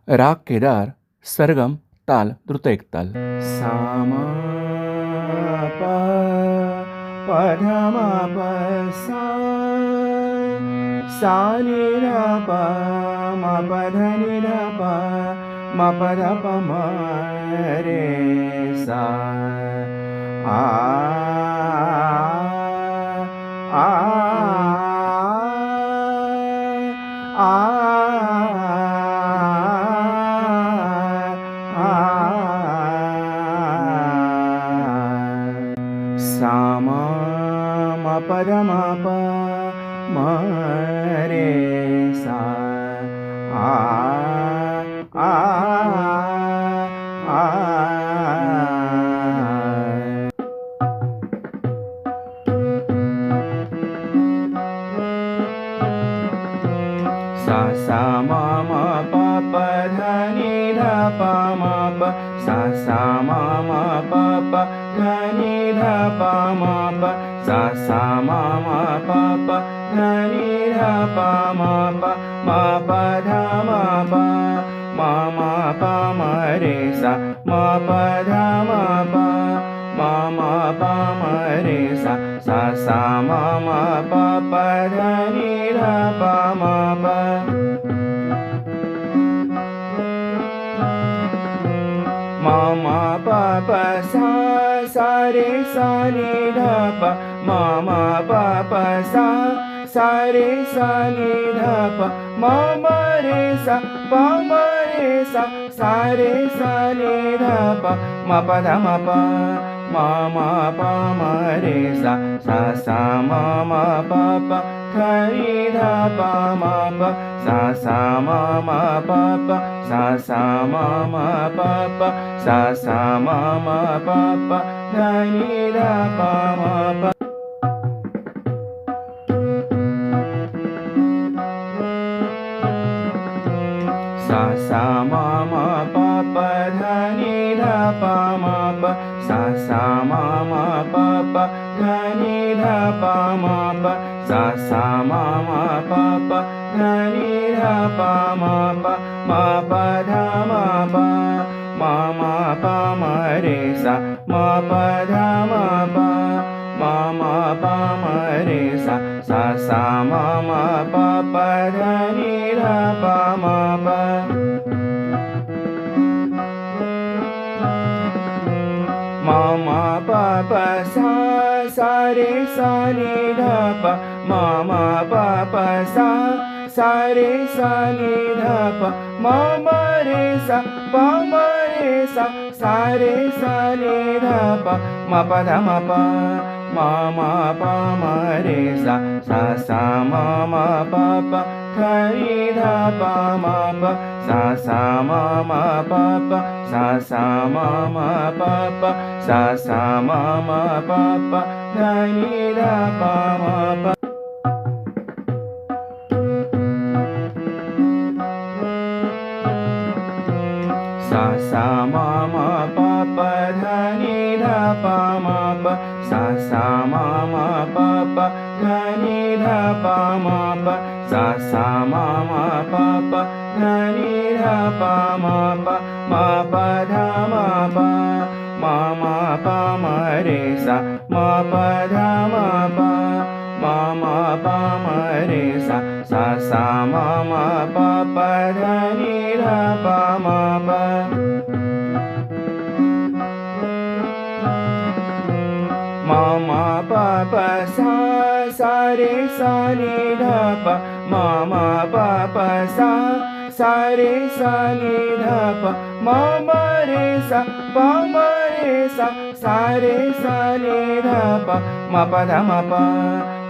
राग केदार, सरगम, ताल, द्रुत एकताल. सा म प प ध म प सा सा नि ध प म प ध नि ध प म प ध प म रे सा आ आ सा म प ध म प म रे सा आ आ आ सा सा म प प ध नि ध प म प सा सा म प प ध नि ध प म प सा सा म प प ध नि ध प म प म प ध म प म प म रे सा म प ध म प म प म रे सा सा सा म प प ध नि ध प म प म प प सा सा रे सा नि ध प म प प सा सा रे सा नि ध प म रे सा प म रे सा सा रे सा नि ध प म प ध म प म प म रे सा सा सा म प प ध नि ध प म प सा सा म प प सा सा म प प सा सा म प प ध नि ध प म प सा सा म प प ध नि ध प म प सा सा म प प ध नि ध प म प सा सा म प प ध नि ध प म प म प ध म प म प म रे सा म प ध म प म प म रे सा सा सा म प प ध नि ध प म प म प प सा सा रे सा नि ध प म प प सा सा रे सा नि ध प म रे सा प म रे सा सा रे सा नि ध प म प ध म प म प म रे सा सा सा म प प ध नि ध प म प सा सा म प प सा सा म प प सा सा म प प ध नि ध प म प सा सा म प प ध नि ध प म प सा सा म प प ध नि ध प म प सा सा म प प ध नि ध प म प म प ध म प म प म रे सा म प ध म प म प म रे सा सा सा म प प ध नि ध प म प म प प सा सा रे सा नि ध प म प प सा सा रे सा नि ध प म रे सा प म रे सा सा रे सा नि ध प म प ध म प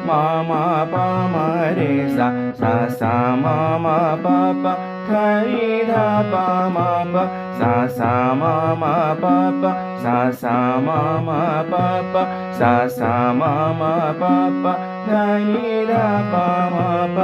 म प म रे सा सा सा म प प ध नि ध प म प सा सा म प प सा सा म प प सा सा म प प ध नि ध प म प